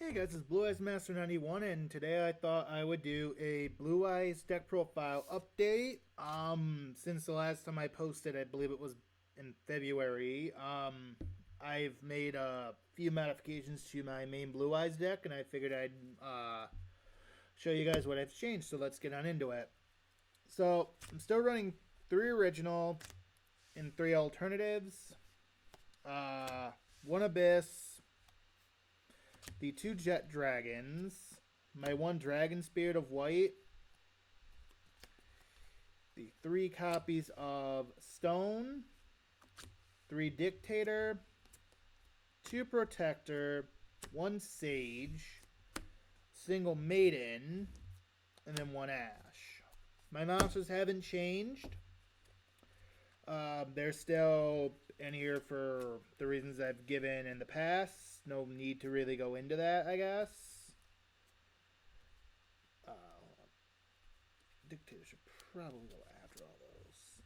Hey guys, it's Blue Eyes Master 91, and today I thought I would do a Blue Eyes deck profile update. Since the last time I posted, I believe it was in February, I've made a few modifications to my main Blue Eyes deck, and I figured I'd show you guys what I've changed. So let's get on into it. So I'm still running 3 original and 3 alternatives. One Abyss, the 2 Jet Dragons, my 1 Dragon Spirit of White, the 3 copies of Stone, 3 Dictator, 2 Protector, 1 Sage, single Maiden, and then 1 Ash. My monsters haven't changed. They're still in here for the reasons I've given in the past. No need to really go into that, I guess. Dictator should probably go after all those.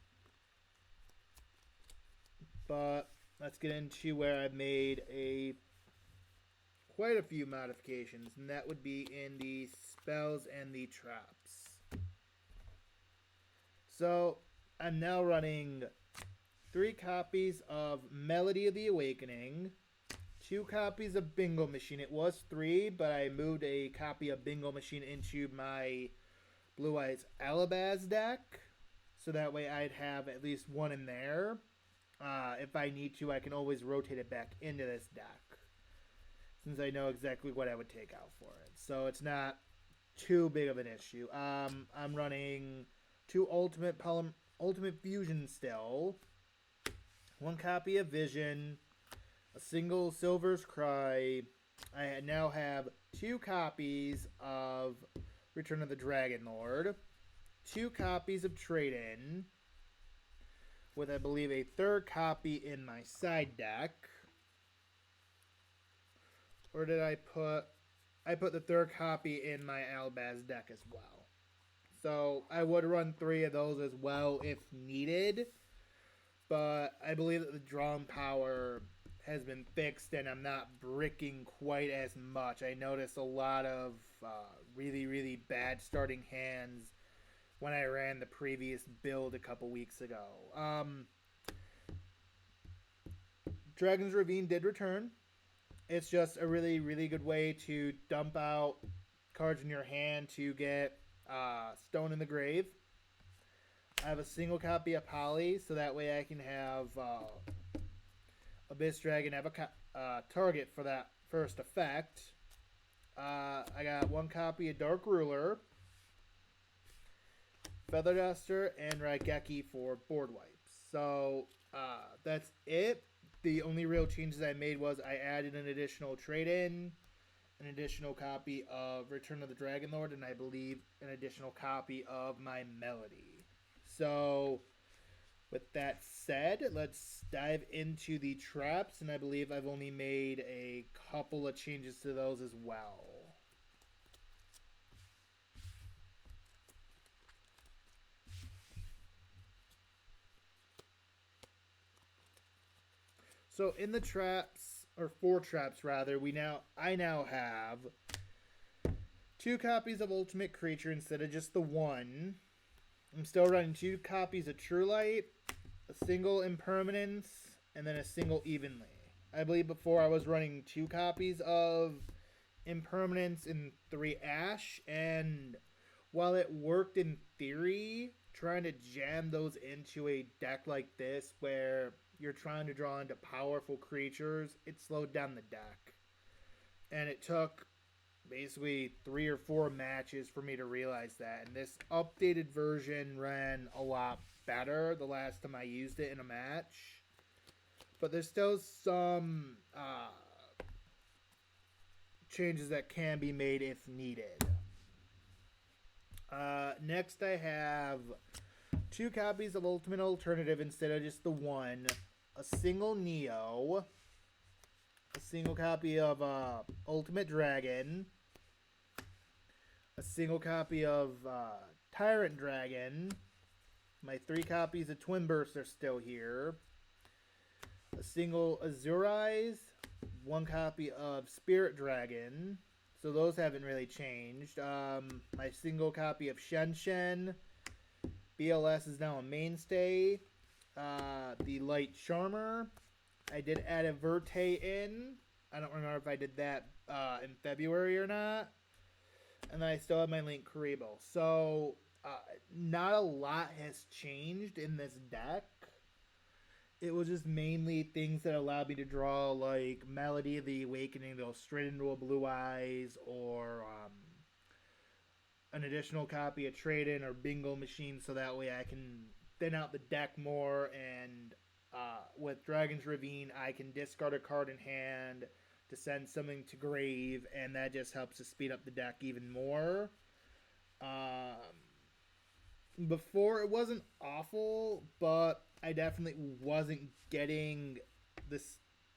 But let's get into where I've made quite a few modifications, and that would be in the spells and the traps. So I'm now running 3 copies of Melody of the Awakening, 2 copies of Bingo Machine. It was 3, but I moved a copy of Bingo Machine into my Blue Eyes Alabaz deck, so that way I'd have at least 1 in there. If I need to, I can always rotate it back into this deck, since I know exactly what I would take out for it. So it's not too big of an issue. I'm running 2 Ultimate Fusion still, 1 copy of Vision, a single Silver's Cry. I now have 2 copies of Return of the Dragon Lord, 2 copies of Trade-In, with I believe a 3rd copy in my side deck. Or did I put the 3rd copy in my Albaz deck as well. So I would run 3 of those as well if needed, but I believe that the drawing power has been fixed and I'm not bricking quite as much. I noticed a lot of really, really bad starting hands when I ran the previous build a couple weeks ago. Dragon's Ravine did return. It's just a really, really good way to dump out cards in your hand to get Stone in the Grave. I have a single copy of Poly, so that way I can have Abyss Dragon have a target for that first effect. I got 1 copy of Dark Ruler, Feather Duster, and Raigeki for board wipes. So that's it. The only real changes I made was I added an additional trade-in, an additional copy of Return of the Dragon Lord, and I believe an additional copy of my Melody. So with that said, let's dive into the traps, and I believe I've only made a couple of changes to those as well. So in the traps, or 4 traps rather, I now have 2 copies of Ultimate Creature instead of just the 1. I'm still running 2 copies of True Light, a single Impermanence, and then a single Evenly. I believe before I was running 2 copies of Impermanence and 3 Ash, and while it worked in theory, trying to jam those into a deck like this where you're trying to draw into powerful creatures, it slowed down the deck. And it took basically 3 or 4 matches for me to realize that. And this updated version ran a lot better the last time I used it in a match. But there's still some changes that can be made if needed. Next I have 2 copies of Ultimate Alternative instead of just the 1. A single Neo. A single copy of Ultimate Dragon. A single copy of Tyrant Dragon. My 3 copies of Twin Burst are still here. A single Azure Eyes, one copy of Spirit Dragon. So those haven't really changed. My single copy of Shen Shen. BLS is now a mainstay. The Light Charmer. I did add a Verte in. I don't remember if I did that in February or not. And then I still have my Link Karibo. So, not a lot has changed in this deck. It was just mainly things that allowed me to draw, like Melody of the Awakening, go straight into a Blue Eyes, or an additional copy of Trade-In or Bingo Machine, so that way I can thin out the deck more. And with Dragon's Ravine, I can discard a card in hand to send something to grave, and that just helps to speed up the deck even more. Before, it wasn't awful, but I definitely wasn't getting the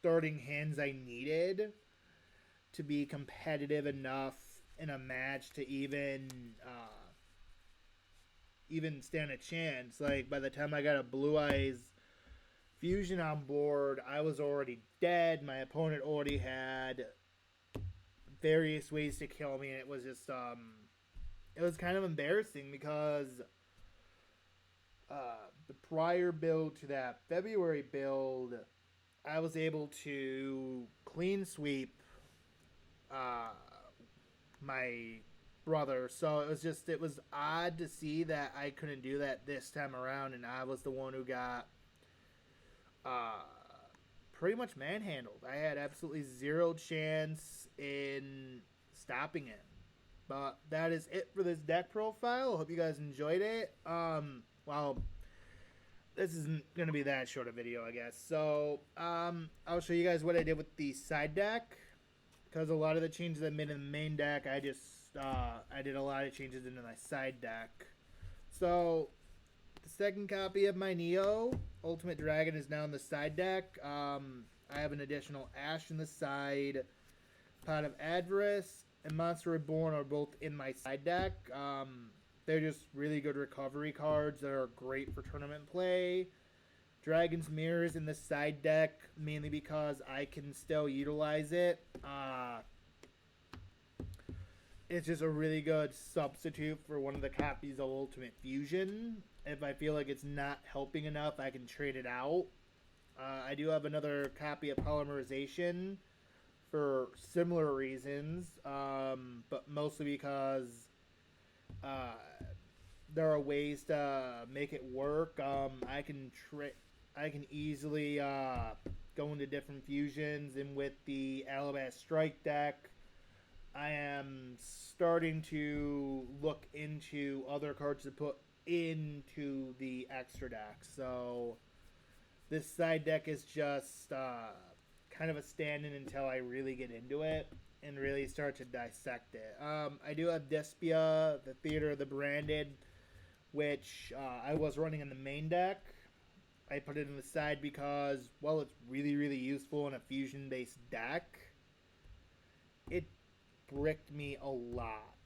starting hands I needed to be competitive enough in a match to even stand a chance. Like, by the time I got a Blue Eyes Fusion on board, I was already dead. My opponent already had various ways to kill me, and it was just it was kind of embarrassing because the prior build to that February build, I was able to clean sweep my brother. So it was odd to see that I couldn't do that this time around, and I was the one who got pretty much manhandled. I had absolutely zero chance in stopping him. But that is it for this deck profile. I hope you guys enjoyed it. Well, this isn't going to be that short a video, I guess. So, I'll show you guys what I did with the side deck. Because a lot of the changes I made in the main deck, I did a lot of changes into my side deck. So, the second copy of my Neo Ultimate Dragon is now in the side deck. I have an additional Ash in the side. Pot of Avarice and Monster Reborn are both in my side deck. They're just really good recovery cards that are great for tournament play. Dragon's Mirror is in the side deck, mainly because I can still utilize it. It's just a really good substitute for one of the copies of Ultimate Fusion. If I feel like it's not helping enough, I can trade it out. I do have another copy of Polymerization for similar reasons, but mostly because there are ways to make it work. I can easily go into different fusions, and with the Alabasta Strike deck, I am starting to look into other cards to put into the extra deck. So this side deck is just kind of a stand-in until I really get into it and really start to dissect it. I do have Despia, the Theater of the Branded, which I was running in the main deck. I put it in the side because, well, it's really, really useful in a fusion-based deck. It bricked me a lot.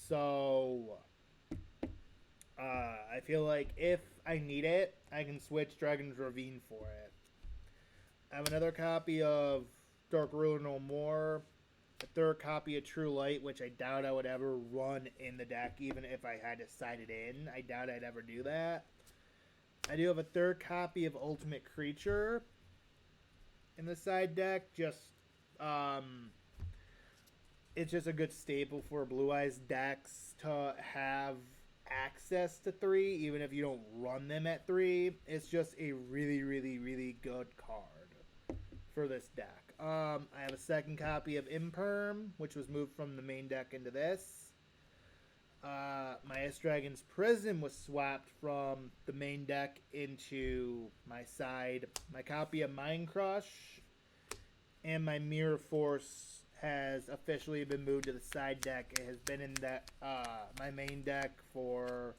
So, I feel like if I need it, I can switch Dragon's Ravine for it. I have another copy of Dark Ruler No More, a third copy of True Light, which I doubt I would ever run in the deck, even if I had to side it in. I doubt I'd ever do that. I do have a third copy of Ultimate Creature in the side deck. It's just a good staple for Blue Eyes decks to have access to 3, even if you don't run them at 3. It's just a really, really, really good card for this deck. I have a second copy of Imperm, which was moved from the main deck into this. My S-Dragon's Prism was swapped from the main deck into my side. My copy of Mind Crush and my Mirror Force has officially been moved to the side deck. It has been in that my main deck for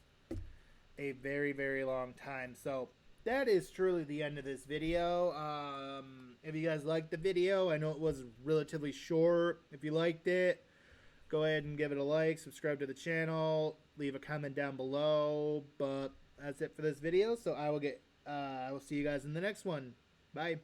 a very, very long time. So that is truly the end of this video. If you guys liked the video, I know it was relatively short. If you liked it, go ahead and give it a like, subscribe to the channel, leave a comment down below. But that's it for this video. So I will see you guys in the next one. Bye.